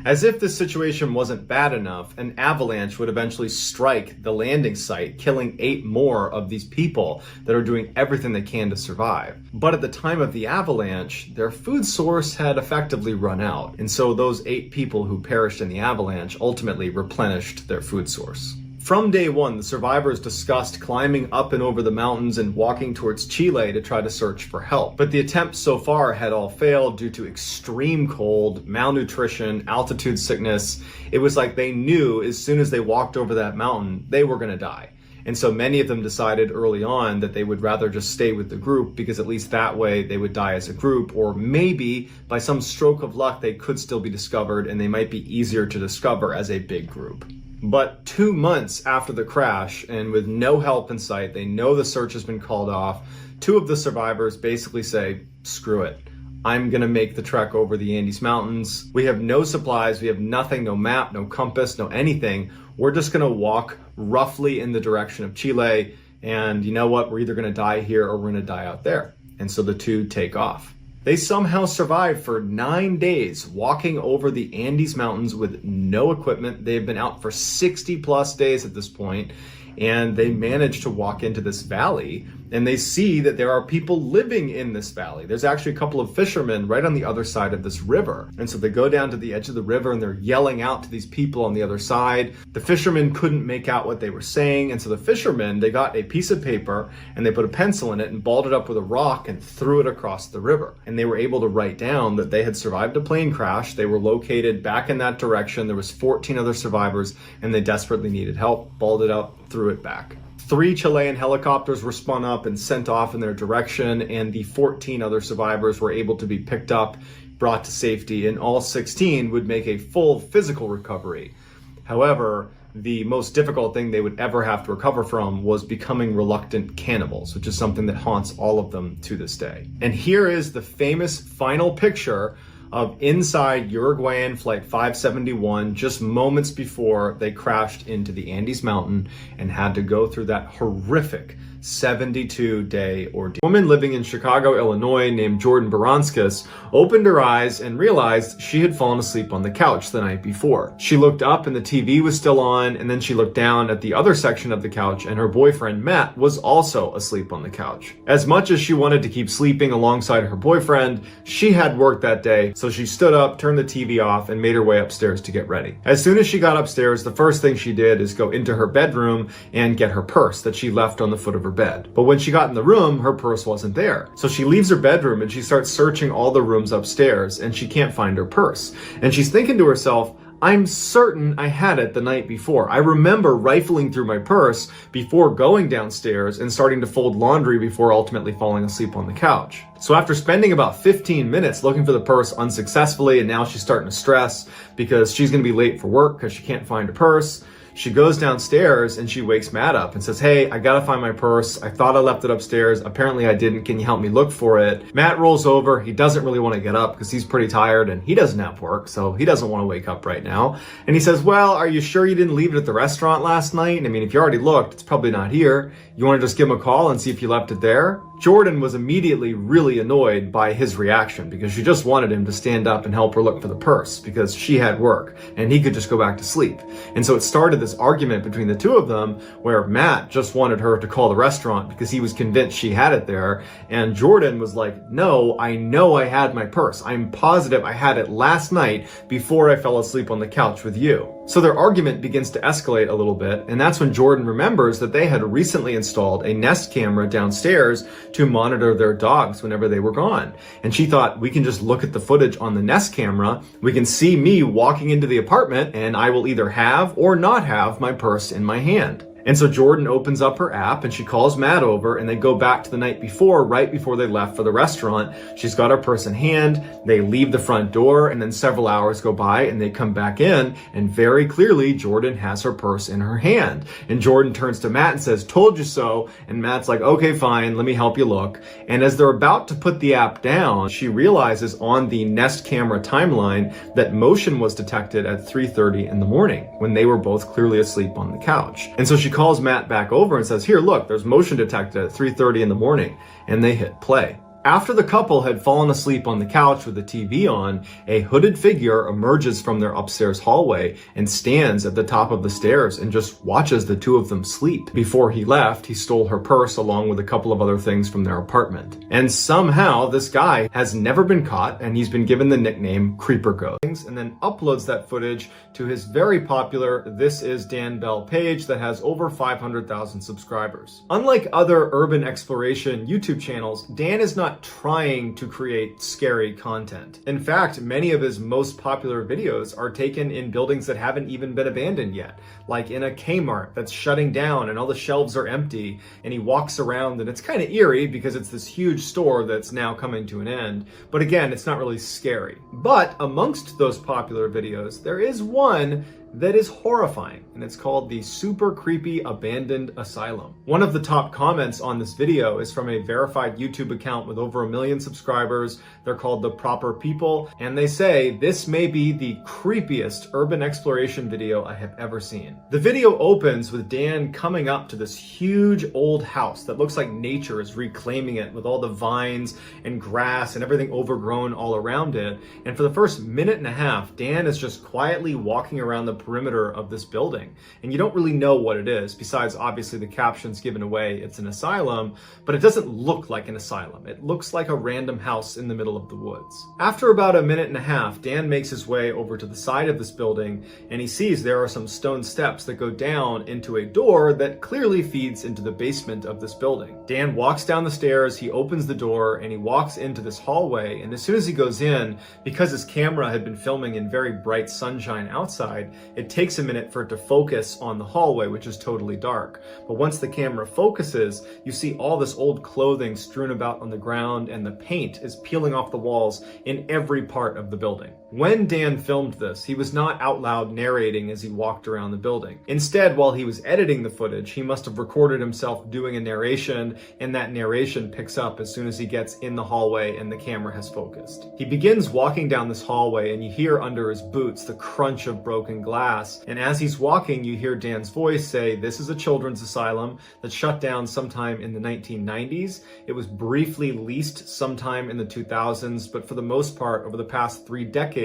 As if this situation wasn't bad enough, an avalanche would eventually strike the landing site, killing 8 more of these people that are doing everything they can to survive. But at the time of the avalanche, their food source had effectively run out, and so those 8 people who perished in the avalanche ultimately replenished their food source. From day 1, the survivors discussed climbing up and over the mountains and walking towards Chile to try to search for help. But the attempts so far had all failed due to extreme cold, malnutrition, altitude sickness. It was like they knew as soon as they walked over that mountain, they were going to die. And so many of them decided early on that they would rather just stay with the group, because at least that way they would die as a group, or maybe by some stroke of luck they could still be discovered and they might be easier to discover as a big group. But 2 months after the crash, and with no help in sight, they know the search has been called off, 2 of the survivors basically say, screw it. I'm gonna make the trek over the Andes Mountains. We have no supplies, we have nothing, no map, no compass, no anything. We're just gonna walk roughly in the direction of Chile, and you know what? We're either gonna die here or we're gonna die out there. And so the 2 take off. They somehow survived for 9 days, walking over the Andes Mountains with no equipment. They've been out for 60 plus days at this point, and they managed to walk into this valley, and they see that there are people living in this valley. There's actually a couple of fishermen right on the other side of this river. And so they go down to the edge of the river and they're yelling out to these people on the other side. The fishermen couldn't make out what they were saying, and so the fishermen, they got a piece of paper and they put a pencil in it and balled it up with a rock and threw it across the river. And they were able to write down that they had survived a plane crash. They were located back in that direction. There was 14 other survivors and they desperately needed help. Balled it up, threw it back. 3 Chilean helicopters were spun up and sent off in their direction, and the 14 other survivors were able to be picked up, brought to safety, and all 16 would make a full physical recovery. However, the most difficult thing they would ever have to recover from was becoming reluctant cannibals, which is something that haunts all of them to this day. And here is the famous final picture of inside Uruguayan Flight 571 just moments before they crashed into the Andes Mountain and had to go through that horrific 72-day ordeal. A woman living in Chicago, Illinois, named Jordan Baranskis opened her eyes and realized she had fallen asleep on the couch the night before. She looked up and the TV was still on, and then she looked down at the other section of the couch and her boyfriend Matt was also asleep on the couch. As much as she wanted to keep sleeping alongside her boyfriend, she had work that day, so she stood up, turned the TV off, and made her way upstairs to get ready. As soon as she got upstairs, the first thing she did is go into her bedroom and get her purse that she left on the foot of her bed. But when she got in the room, her purse wasn't there. So she leaves her bedroom and she starts searching all the rooms upstairs, and she can't find her purse. And she's thinking to herself, I'm certain I had it the night before. I remember rifling through my purse before going downstairs and starting to fold laundry before ultimately falling asleep on the couch. So after spending about 15 minutes looking for the purse unsuccessfully, and now she's starting to stress because she's going to be late for work because she can't find her purse, She goes downstairs and she wakes Matt up and says, hey, I gotta find my purse. I thought I left it upstairs. Apparently I didn't. Can you help me look for it? Matt rolls over. He doesn't really want to get up because he's pretty tired and he doesn't have work, so he doesn't want to wake up right now. And he says, well, are you sure you didn't leave it at the restaurant last night? I mean, if you already looked, it's probably not here. You want to just give him a call and see if you left it there? Jordan was immediately really annoyed by his reaction because she just wanted him to stand up and help her look for the purse because she had work and he could just go back to sleep. And so it started this argument between the two of them where Matt just wanted her to call the restaurant because he was convinced she had it there. And Jordan was like, no, I know I had my purse. I'm positive I had it last night before I fell asleep on the couch with you. So their argument begins to escalate a little bit, and that's when Jordan remembers that they had recently installed a Nest camera downstairs to monitor their dogs whenever they were gone. And she thought, we can just look at the footage on the Nest camera, we can see me walking into the apartment, and I will either have or not have my purse in my hand. And so Jordan opens up her app and she calls Matt over and they go back to the night before, right before they left for the restaurant. She's got her purse in hand. They leave the front door and then several hours go by and they come back in and very clearly Jordan has her purse in her hand. And Jordan turns to Matt and says, told you so. And Matt's like, okay, fine, let me help you look. And as they're about to put the app down, she realizes on the Nest camera timeline that motion was detected at 3:30 in the morning when they were both clearly asleep on the couch. And so she calls Matt back over and says, here, look, there's motion detected at 3:30 in the morning, and they hit play. After the couple had fallen asleep on the couch with the TV on, a hooded figure emerges from their upstairs hallway and stands at the top of the stairs and just watches the two of them sleep. Before he left, he stole her purse along with a couple of other things from their apartment. And somehow this guy has never been caught and he's been given the nickname Creeper Ghost, and then uploads that footage to his very popular This Is Dan Bell page that has over 500,000 subscribers. Unlike other urban exploration YouTube channels, Dan is not trying to create scary content. In fact, many of his most popular videos are taken in buildings that haven't even been abandoned yet, like in a Kmart that's shutting down and all the shelves are empty, and he walks around and it's kind of eerie because it's this huge store that's now coming to an end. But again, it's not really scary. But amongst those popular videos, there is one that is horrifying, and it's called the Super Creepy Abandoned Asylum. One of the top comments on this video is from a verified YouTube account with over 1 million subscribers. They're called The Proper People, and they say, this may be the creepiest urban exploration video I have ever seen. The video opens with Dan coming up to this huge old house that looks like nature is reclaiming it with all the vines and grass and everything overgrown all around it. And for the first minute and a half, Dan is just quietly walking around the perimeter of this building, and you don't really know what it is, besides obviously the captions given away it's an asylum, but it doesn't look like an asylum. It looks like a random house in the middle of the woods. After about a minute and a half, Dan makes his way over to the side of this building and he sees there are some stone steps that go down into a door that clearly feeds into the basement of this building. Dan walks down the stairs, he opens the door, and he walks into this hallway, and as soon as he goes in, because his camera had been filming in very bright sunshine outside, it takes a minute for it to focus on the hallway, which is totally dark. But once the camera focuses, you see all this old clothing strewn about on the ground, and the paint is peeling off the walls in every part of the building. When Dan filmed this, he was not out loud narrating as he walked around the building. Instead, while he was editing the footage, he must have recorded himself doing a narration, and that narration picks up as soon as he gets in the hallway and the camera has focused. He begins walking down this hallway, and you hear under his boots the crunch of broken glass. And as he's walking, you hear Dan's voice say, this is a children's asylum that shut down sometime in the 1990s. It was briefly leased sometime in the 2000s, but for the most part, over the past 3 decades,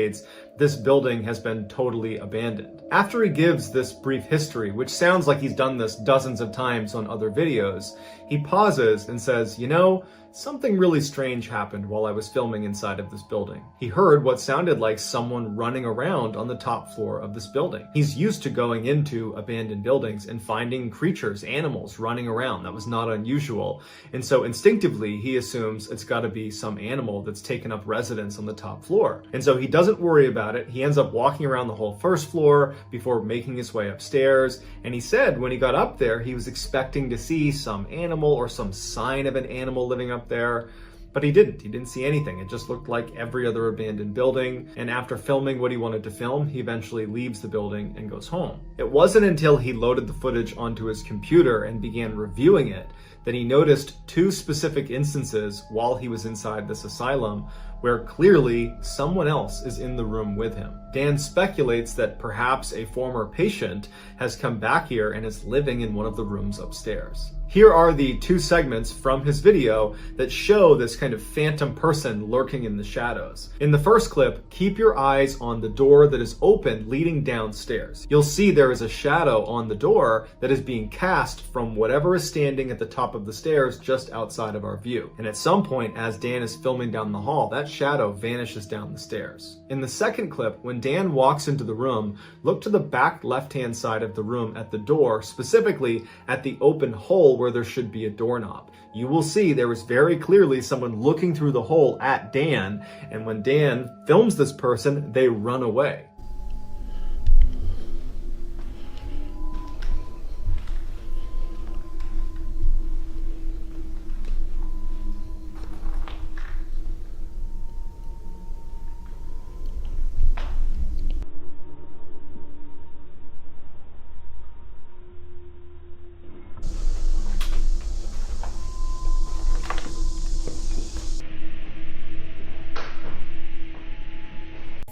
this building has been totally abandoned. After he gives this brief history, which sounds like he's done this dozens of times on other videos, he pauses and says, you know, something really strange happened while I was filming inside of this building. He heard what sounded like someone running around on the top floor of this building. He's used to going into abandoned buildings and finding creatures, animals running around. That was not unusual. And so instinctively, he assumes it's got to be some animal that's taken up residence on the top floor. And so he doesn't worry about it. He ends up walking around the whole first floor before making his way upstairs. And he said when he got up there, he was expecting to see some animal or some sign of an animal living up there. But he didn't see anything. It just looked like every other abandoned building. And after filming what he wanted to film, he eventually leaves the building and goes home. It wasn't until he loaded the footage onto his computer and began reviewing it that he noticed two specific instances while he was inside this asylum where clearly someone else is in the room with him. Dan speculates that perhaps a former patient has come back here and is living in one of the rooms upstairs. Here are the two segments from his video that show this kind of phantom person lurking in the shadows. In the first clip, keep your eyes on the door that is open leading downstairs. You'll see there is a shadow on the door that is being cast from whatever is standing at the top of the stairs just outside of our view. And at some point, as Dan is filming down the hall, that shadow vanishes down the stairs. In the second clip, when Dan walks into the room, look to the back left-hand side of the room at the door, specifically at the open hole where there should be a doorknob. You will see there is very clearly someone looking through the hole at Dan, and when Dan films this person, they run away.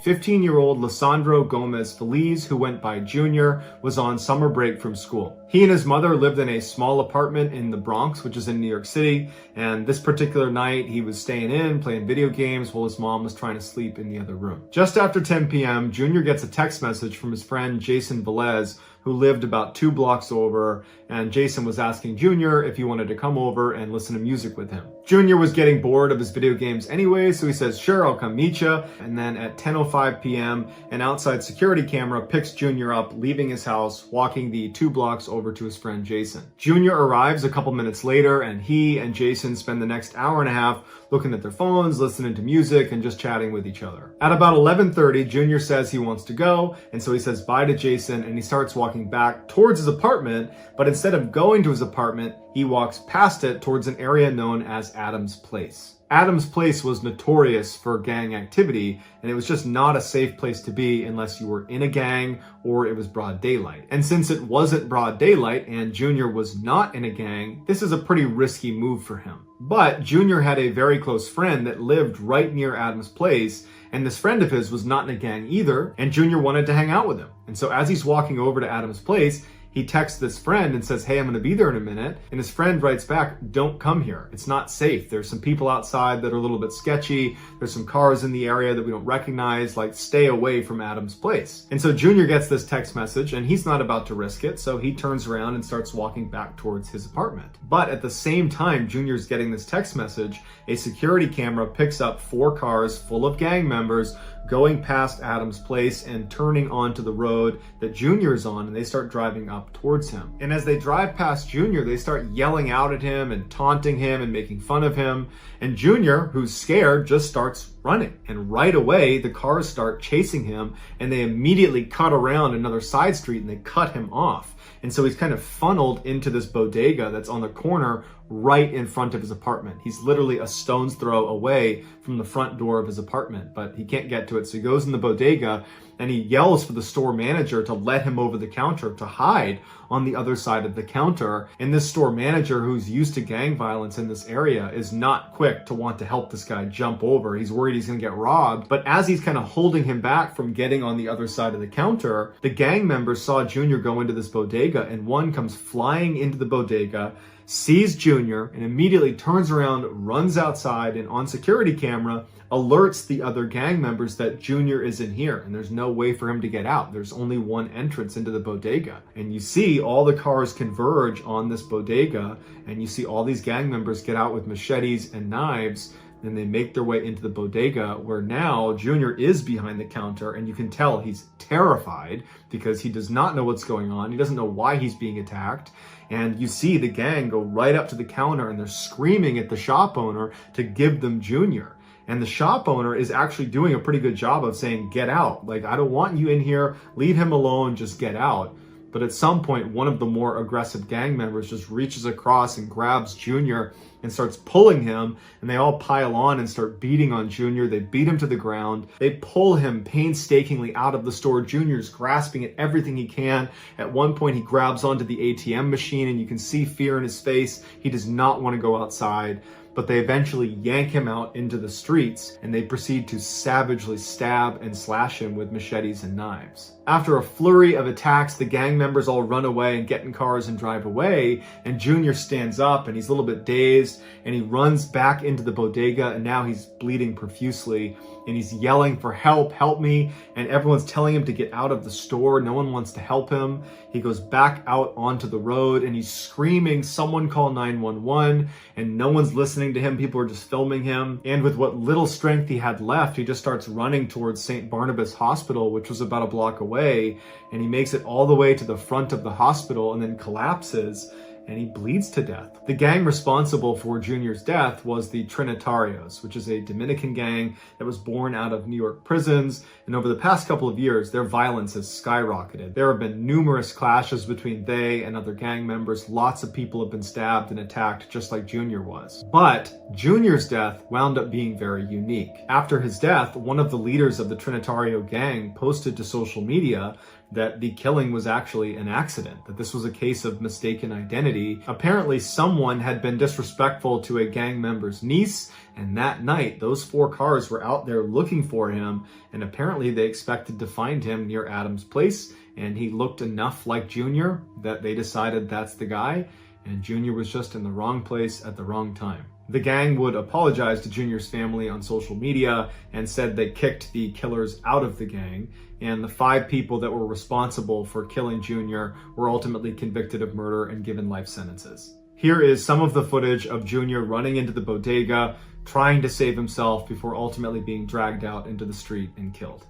15-year-old Lisandro Gomez Feliz, who went by Junior, was on summer break from school. He and his mother lived in a small apartment in the Bronx, which is in New York City, and this particular night he was staying in, playing video games while his mom was trying to sleep in the other room. Just after 10 p.m., Junior gets a text message from his friend Jason Velez, who lived about 2 blocks over, and Jason was asking Junior if he wanted to come over and listen to music with him. Junior was getting bored of his video games anyway, so he says, sure, I'll come meet you. And then at 10:05 p.m., an outside security camera picks Junior up, leaving his house, walking the 2 blocks over to his friend Jason. Junior arrives a couple minutes later, and he and Jason spend the next hour and a half looking at their phones, listening to music, and just chatting with each other. At about 11:30, Junior says he wants to go, and so he says bye to Jason, and he starts walking back towards his apartment, but instead of going to his apartment, he walks past it towards an area known as Adam's Place. Adam's Place was notorious for gang activity, and it was just not a safe place to be unless you were in a gang or it was broad daylight. And since it wasn't broad daylight and Junior was not in a gang, this is a pretty risky move for him. But Junior had a very close friend that lived right near Adam's Place, and this friend of his was not in a gang either, and Junior wanted to hang out with him. And so as he's walking over to Adam's Place, he texts this friend and says, hey, I'm going to be there in a minute. And his friend writes back, don't come here. It's not safe. There's some people outside that are a little bit sketchy. There's some cars in the area that we don't recognize. Like, stay away from Adam's Place. And so Junior gets this text message and he's not about to risk it. So he turns around and starts walking back towards his apartment. But at the same time Junior's getting this text message, a security camera picks up 4 cars full of gang members going past Adam's Place and turning onto the road that Junior's on, and they start driving up towards him. And as they drive past Junior, they start yelling out at him and taunting him and making fun of him. And Junior, who's scared, just starts running. And right away, the cars start chasing him, and they immediately cut around another side street and they cut him off. And so he's kind of funneled into this bodega that's on the corner right in front of his apartment. He's literally a stone's throw away from the front door of his apartment, but he can't get to it. So he goes in the bodega and he yells for the store manager to let him over the counter, to hide on the other side of the counter. And this store manager, who's used to gang violence in this area, is not quick to want to help this guy jump over. He's worried he's going to get robbed. But as he's kind of holding him back from getting on the other side of the counter, the gang members saw Junior go into this bodega, and one comes flying into the bodega, sees Junior, and immediately turns around, runs outside, and on security camera alerts the other gang members that Junior is in here and there's no way for him to get out. There's only one entrance into the bodega. And you see all the cars converge on this bodega, and you see all these gang members get out with machetes and knives, and they make their way into the bodega, where now Junior is behind the counter, and you can tell he's terrified because he does not know what's going on. He doesn't know why he's being attacked. And you see the gang go right up to the counter and they're screaming at the shop owner to give them Junior. And the shop owner is actually doing a pretty good job of saying, get out. Like, I don't want you in here. Leave him alone. Just get out. But at some point, one of the more aggressive gang members just reaches across and grabs Junior and starts pulling him, and they all pile on and start beating on Junior. They beat him to the ground. They pull him painstakingly out of the store. Junior's grasping at everything he can. At one point, he grabs onto the ATM machine, and you can see fear in his face. He does not want to go outside. But they eventually yank him out into the streets, and they proceed to savagely stab and slash him with machetes and knives. After a flurry of attacks, the gang members all run away and get in cars and drive away, and Junior stands up and he's a little bit dazed, and he runs back into the bodega, and now he's bleeding profusely, and he's yelling for help, help me, and everyone's telling him to get out of the store. No one wants to help him. He goes back out onto the road and he's screaming, someone call 911, and no one's listening to him. People are just filming him, and with what little strength he had left, he just starts running towards St. Barnabas Hospital, which was about a block away, and he makes it all the way to the front of the hospital and then collapses, and he bleeds to death. The gang responsible for Junior's death was the Trinitarios, which is a Dominican gang that was born out of New York prisons, and over the past couple of years, their violence has skyrocketed. There have been numerous clashes between they and other gang members. Lots of people have been stabbed and attacked, just like Junior was. But Junior's death wound up being very unique. After his death, one of the leaders of the Trinitario gang posted to social media that the killing was actually an accident, that this was a case of mistaken identity. Apparently, someone had been disrespectful to a gang member's niece, and that night, those 4 cars were out there looking for him, and apparently they expected to find him near Adam's place, and he looked enough like Junior that they decided that's the guy, and Junior was just in the wrong place at the wrong time. The gang would apologize to Junior's family on social media and said they kicked the killers out of the gang, and the 5 people that were responsible for killing Junior were ultimately convicted of murder and given life sentences. Here is some of the footage of Junior running into the bodega, trying to save himself before ultimately being dragged out into the street and killed.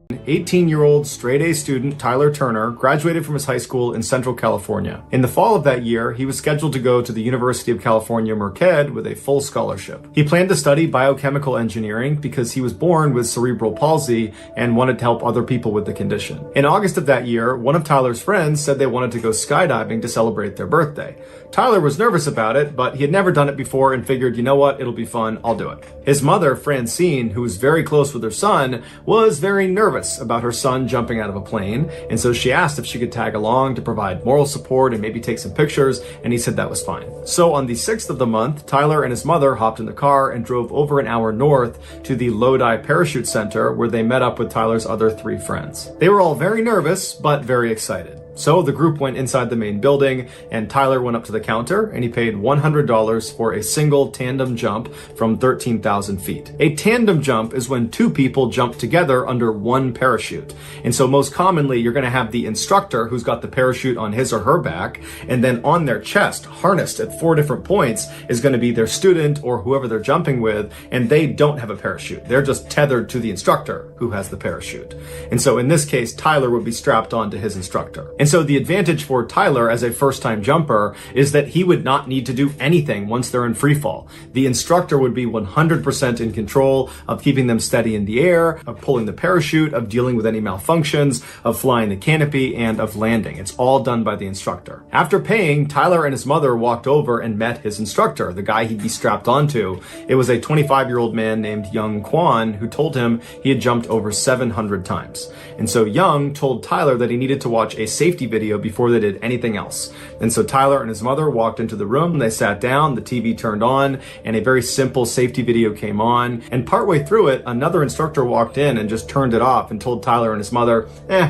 An 18-year-old straight-A student, Tyler Turner, graduated from his high school in Central California. In the fall of that year, he was scheduled to go to the University of California, Merced with a full scholarship. He planned to study biochemical engineering because he was born with cerebral palsy and wanted to help other people with the condition. In August of that year, one of Tyler's friends said they wanted to go skydiving to celebrate their birthday. Tyler was nervous about it, but he had never done it before and figured, you know what, it'll be fun, I'll do it. His mother, Francine, who was very close with her son, was very nervous about her son jumping out of a plane, and so she asked if she could tag along to provide moral support and maybe take some pictures, and he said that was fine. So on the 6th of the month, Tyler and his mother hopped in the car and drove over an hour north to the Lodi Parachute Center, where they met up with Tyler's other 3 friends. They were all very nervous, but very excited. So the group went inside the main building, and Tyler went up to the counter and he paid $100 for a single tandem jump from 13,000 feet. A tandem jump is when 2 people jump together under one parachute. And so most commonly, you're going to have the instructor who's got the parachute on his or her back, and then on their chest, harnessed at 4 different points, is going to be their student or whoever they're jumping with, and they don't have a parachute. They're just tethered to the instructor who has the parachute. And so in this case, Tyler would be strapped onto his instructor. And so the advantage for Tyler as a first-time jumper is that he would not need to do anything once they're in free fall. The instructor would be 100% in control of keeping them steady in the air, of pulling the parachute, of dealing with any malfunctions, of flying the canopy, and of landing. It's all done by the instructor. After paying, Tyler and his mother walked over and met his instructor, the guy he'd be strapped onto. It was a 25-year-old man named Young Kwan who told him he had jumped over 700 times. And so Young told Tyler that he needed to watch a safety video before they did anything else. And so Tyler and his mother walked into the room, they sat down, the TV turned on, and a very simple safety video came on. And partway through it, another instructor walked in and just turned it off and told Tyler and his mother,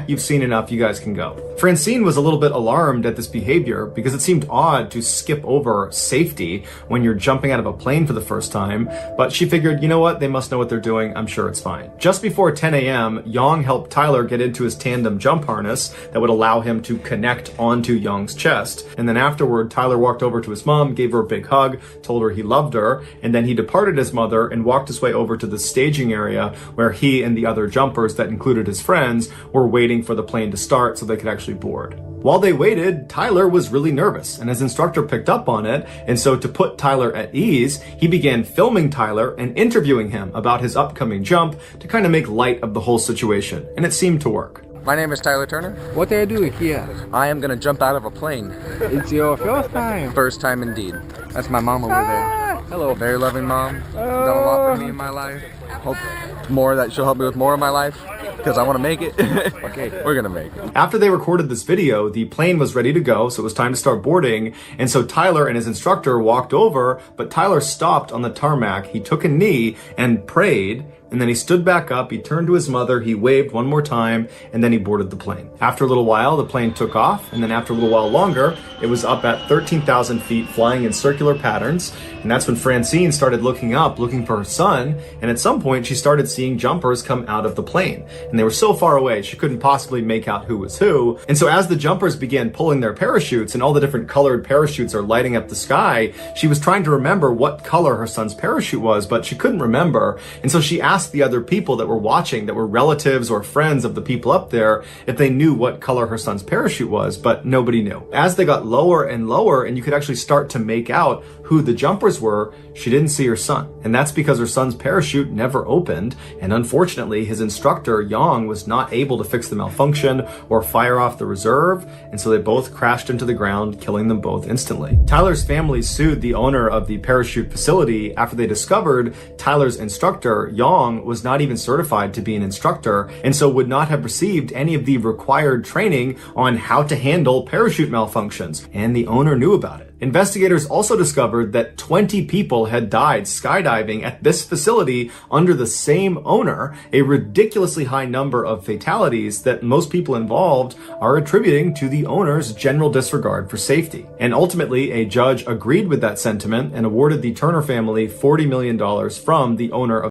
you've seen enough, you guys can go. Francine was a little bit alarmed at this behavior because it seemed odd to skip over safety when you're jumping out of a plane for the first time, but she figured, you know what, they must know what they're doing, I'm sure it's fine. Just before 10 a.m., Young helped Tyler get into his tandem jump harness that would allow him him to connect onto Young's chest. And then afterward, Tyler walked over to his mom, gave her a big hug, told her he loved her, and then he departed his mother and walked his way over to the staging area where he and the other jumpers that included his friends were waiting for the plane to start so they could actually board. While they waited, Tyler was really nervous, and his instructor picked up on it, and so to put Tyler at ease, he began filming Tyler and interviewing him about his upcoming jump to kind of make light of the whole situation, and it seemed to work. My name is Tyler Turner. What are you doing here? I am gonna jump out of a plane. It's your first time. First time indeed. That's my mom over there. Hello, very loving mom. Done a lot for me in my life. Hope more that she'll help me with more of my life, because I want to make it. Okay, we're gonna make it. After they recorded this video, the plane was ready to go, so it was time to start boarding, and so Tyler and his instructor walked over, but Tyler stopped on the tarmac, he took a knee and prayed, and then he stood back up, he turned to his mother, he waved one more time, and then he boarded the plane. After a little while, the plane took off, and then after a little while longer, it was up at 13,000 feet, flying in circular patterns, and that's when Francine started looking up, looking for her son, and at some point, she started seeing jumpers come out of the plane. And they were so far away, she couldn't possibly make out who was who, and so as the jumpers began pulling their parachutes, and all the different colored parachutes are lighting up the sky, she was trying to remember what color her son's parachute was, but she couldn't remember, and so she asked the other people that were watching, that were relatives or friends of the people up there, if they knew what color her son's parachute was, but nobody knew. As they got lower and lower, and you could actually start to make out who the jumpers were, she didn't see her son. And that's because her son's parachute never opened, and unfortunately, his instructor, Yang, was not able to fix the malfunction or fire off the reserve, and so they both crashed into the ground, killing them both instantly. Tyler's family sued the owner of the parachute facility after they discovered Tyler's instructor, Yang, was not even certified to be an instructor, and so would not have received any of the required training on how to handle parachute malfunctions, and the owner knew about it. Investigators also discovered that 20 people had died skydiving at this facility under the same owner, a ridiculously high number of fatalities that most people involved are attributing to the owner's general disregard for safety. And ultimately, a judge agreed with that sentiment and awarded the Turner family $40 million from the owner of